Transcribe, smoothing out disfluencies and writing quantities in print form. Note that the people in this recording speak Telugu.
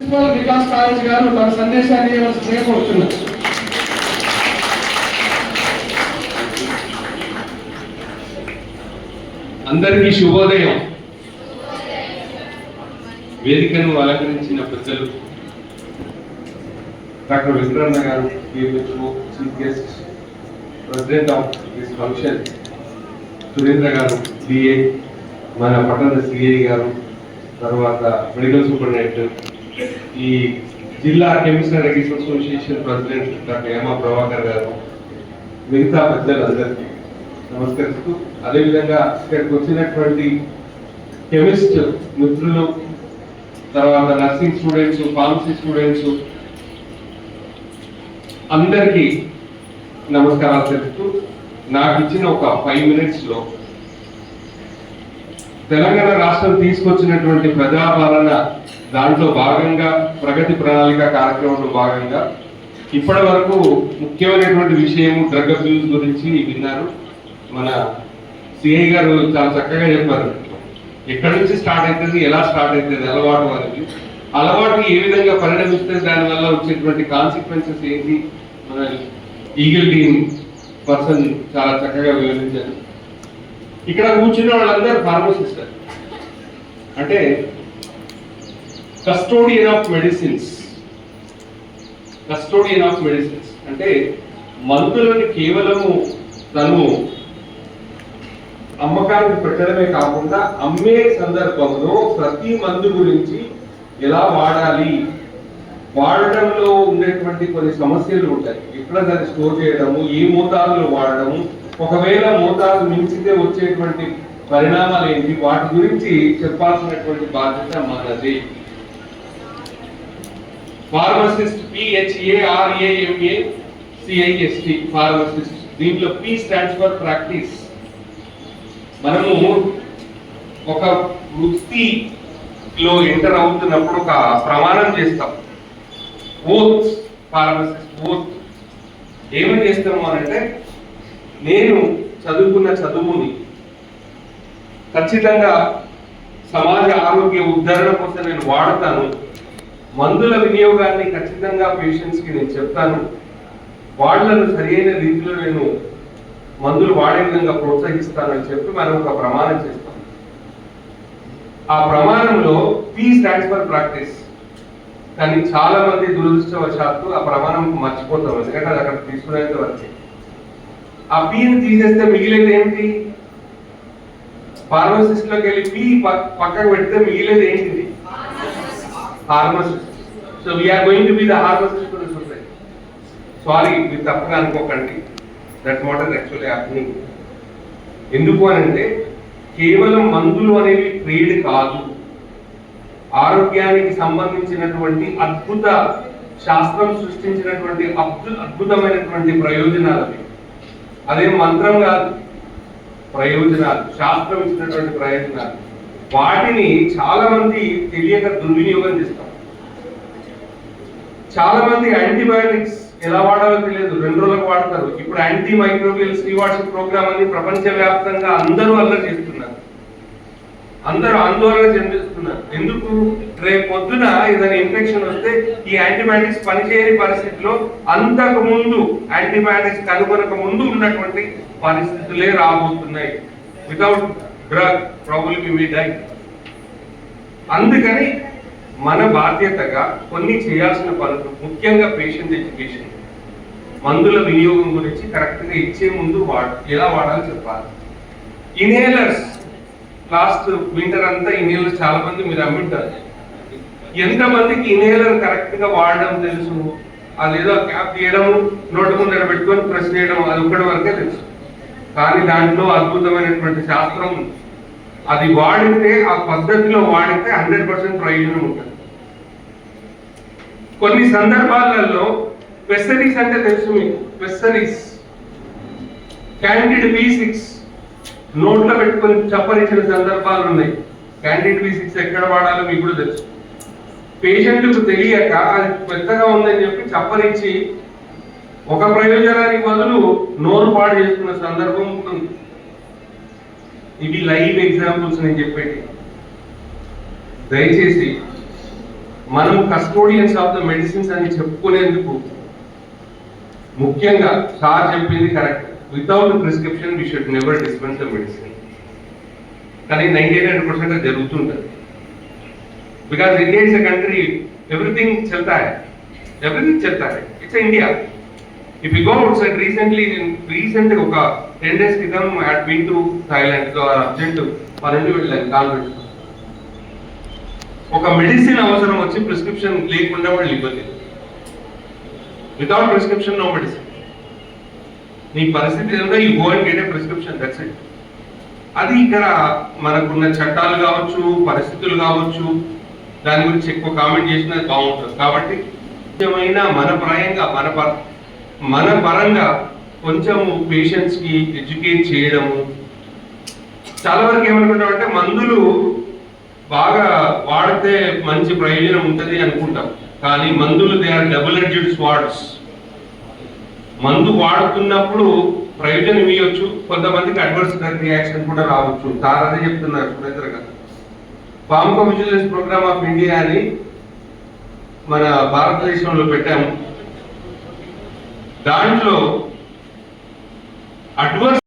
వికాస్ కాలేజ్ గారు తన సందేశాన్ని ఇవ్వాల్సిందిగా కోరుతున్నారు. అందరికీ శుభోదయం. వేదికను అలంకరించిన పెద్దలు డాక్టర్ వెంకటరమణ గారు, chief guest, president of this function Surendra గారు, డిఏ, మన పట్టణ సిఐ గారు, తర్వాత మెడికల్ సూపరింటెండెంట్, ఈ జిల్లా chemist and regulatory association president doctor Yama Prabhakar గారు, మిగతా పెద్దలందరికీ నమస్కరిస్తూ, అదేవిధంగా ఇక్కడికి వచ్చినటువంటి కెమిస్ట్ మిత్రులు, తర్వాత నర్సింగ్ స్టూడెంట్స్, ఫార్మసీ స్టూడెంట్స్ అందరికీ నమస్కారాలు తెలుపుతూ, నాకు ఇచ్చిన ఒక 5 minutes లో తెలంగాణ రాష్ట్రం తీసుకొచ్చినటువంటి ప్రజాపాలన దాంట్లో భాగంగా ప్రగతి ప్రణాళిక కార్యక్రమంలో భాగంగా ఇప్పటి వరకు ముఖ్యమైనటువంటి విషయం డ్రగ్ అబ్యూస్ గురించి విన్నారు. మన సిఐ గారు చాలా చక్కగా చెప్పారు. ఎక్కడి నుంచి స్టార్ట్ అవుతుంది, ఎలా స్టార్ట్ అవుతుంది అలవాటు అనేది, అలవాటు ఏ విధంగా పరిణమిస్తే దానివల్ల వచ్చేటువంటి కాన్సిక్వెన్సెస్ ఏంటి మన ఈగల్ టీమ్ పర్సన్ చాలా చక్కగా వివరించారు. ఇక్కడ కూర్చున్న వాళ్ళందరూ ఫార్మసిస్ట్, అంటే custodian of medicines. Custodian of medicines అంటే మందులను కేవలము తను అమ్మకానికి పెట్టడమే కాకుండా అమ్మే సందర్భంలో ప్రతి మందు గురించి ఎలా వాడాలి, వాడడంలో ఉండేటువంటి కొన్ని సమస్యలు ఉంటాయి. ఎక్కడ దాన్ని స్టోర్ చేయడము, ఏ మోతాదులో వాడడము, ఒకవేళ మోతాదు మించితే వచ్చేటువంటి పరిణామాలు ఏంటి, వాటి గురించి చెప్పాల్సినటువంటి బాధ్యత మనది. Pharmacist, PHARAMACIST, pharmacist. దీంట్లో P స్టాండ్స్ ఫర్ ప్రాక్టీస్. మనము ఒక వృత్తిలో ఎంటర్ అవుతున్నప్పుడు ఒక ప్రమాణం చేస్తాం, ఓత్. ఫార్మసిస్ట్ ఓత్ ఏమని చేస్తాము అనంటే, నేను చదువుకున్న చదువుని ఖచ్చితంగా సమాజ ఆరోగ్య ఉద్ధరణ కోసం నేను వాడతాను, మందుల వినియోగాన్ని ఖచ్చితంగా పేషెంట్స్ కి నేను చెప్తాను, వాళ్ళను సరైన రీతిలో నేను మందులు వాడే విధంగా ప్రోత్సహిస్తానని చెప్పి మనం ఒక ప్రమాణం చేస్తాం. ఆ ప్రమాణంలో P స్టాండ్స్ ఫర్ ప్రాక్టీస్. కానీ చాలా మంది దురదృష్టవశాత్తు ఆ ప్రమాణం మర్చిపోతాం, ఎందుకంటే అది అక్కడ తీసుకునేంత వరకు. ఆ Pని తీసేస్తే మిగిలేదు ఏంటి? ఫార్మసిస్ట్ లోకి వెళ్ళి P పక్కకు పెడితే మిగిలేదు ఏంటిది? Pharmacist. So we're going to be the pharmacist for the society. Sorry, మీరు తప్పగా అనుకోకండి, that's what is actually happening. ఎందుకు అనంటే, కేవలం మందులు అనేవి ట్రేడ్ కాదు, ఆరోగ్యానికి సంబంధించినటువంటి అద్భుత శాస్త్రం సృష్టించినటువంటి అద్భుతమైనటువంటి ప్రయోజనాలు. అదే మంత్రం కాదు, ప్రయోజనాలు, శాస్త్రం ఇచ్చినటువంటి ప్రయోజనాలు. వాటిని చాలా మంది తెలియక దుర్వినియోగం చేస్తారు. చాలా మంది యాంటీబయాటిక్స్ ఎలా వాడాలో తెలియదు, 2 రోజులకు వాడతారు. ఇప్పుడు యాంటీ మైక్రోబియల్ శ్రీవాట్స్ ప్రోగ్రామ్ అని ప్రపంచవ్యాప్తంగా అందరూ అల్లరి చేస్తున్నారు, అందరూ ఆందోళన చెందిస్తున్నారు. ఎందుకు? రేపు పొద్దున ఏదైనా ఇన్ఫెక్షన్ వస్తే ఈ యాంటీబయాటిక్స్ పనిచేయని పరిస్థితిలో అంతకు ముందు యాంటీబయాటిక్స్ కనుగొనక ముందు ఉన్నటువంటి పరిస్థితులే రాబోతున్నాయి. Without drug probably we will die. అందుకని మన బాధ్యతగా కొన్ని చేయాల్సిన పనులు, ముఖ్యంగా పేషెంట్ ఎడ్యుకేషన్, మందుల వినియోగం గురించి కరెక్ట్ గా ఇచ్చే ముందు ఎలా వాడాలో చెప్పాలి. ఇన్హేలర్స్, లాస్ట్ వింటర్ అంతా ఇన్హేలర్స్ చాలా మంది మీరు అమ్మింటారు. ఎంతమందికి ఇన్హేలర్ కరెక్ట్ గా వాడడం తెలుసు? అదేదో క్యాప్ తీయడము, నోటి ముందర పెట్టుకొని ప్రెస్ చేయడం, అది ఒక్కటి వరకే తెలుసు. కానీ దాంట్లో అద్భుతమైనటువంటి శాస్త్రం ఉంది. అది వాడితే, ఆ పద్ధతిలో వాడితే 100% ప్రయోజనం ఉంటుంది. కొన్ని సందర్భాలలో పెస్సరీస్ అంటే తెలుసు మీకు, పెస్సరీస్, క్యాండిడ్ B6 నోట్లో పెట్టుకొని చప్పరించిన సందర్భాలు ఉన్నాయి. క్యాండిడ్ B6 ఎక్కడ వాడాలో మీకు కూడా తెలుసు. పేషెంట్కు తెలియక అది పెద్దగా ఉందని చెప్పి చప్పరించి ఒక ప్రయోజనానికి బదులు నోరు పాడు చేసుకున్న సందర్భం ఉంటుంది. ఇవి లైవ్ ఎగ్జాంపుల్స్ నేను చెప్పేది. దయచేసి మనం కస్టోడియన్స్ ఆఫ్ ద మెడిసిన్స్ అని చెప్పుకునేందుకు ముఖ్యంగా సార్ చెప్పింది correct. Without prescription we should never dispense the medicine. కానీ 99% జరుగుతుంటుంది. Because India is a country, everything చల్తా హై, ఎవ్రీథింగ్ చల్తా హై. It's India. If you go outside recently ఒక 10 days క్రితం I had been to Thailand, so urgent పనుండి వెళ్ళాను కాన్వెంట్. ఒక మెడిసిన్ అవసరం వచ్చి ప్రిస్క్రిప్షన్ లేకుండా వాళ్ళు ఇవ్వలేదు. Without prescription no medicine. నీ పరిస్థితి ఏదైనా you go and get a prescription, that's it. అది ఇక్కడ మనకున్న చట్టాలు కావచ్చు, పరిస్థితులు కావచ్చు, దాని గురించి ఎక్కువ కామెంట్ చేసినా బాగుంటుంది. కాబట్టి నిజమైన మన పరంగా కొంచెము పేషెంట్స్ కి ఎడ్యుకేట్ చేయడము. చాలా వరకు ఏమనుకుంటామంటే మందులు బాగా వాడితే మంచి ప్రయోజనం ఉంటుంది అనుకుంటాం. కానీ మందులు they are double edged swords. మందు వాడుతున్నప్పుడు ప్రయోజనం ఇవ్వచ్చు, కొంతమందికి అడ్వర్స్ రియాక్షన్ కూడా రావచ్చు. సార్ అదే చెప్తున్నారు సురేంద్ర గారు. ఫార్మకోవిజిలెన్స్ ప్రోగ్రామ్ ఆఫ్ ఇండియా అని మన భారతదేశంలో పెట్టాము. దాంట్లో అడ్వర్స్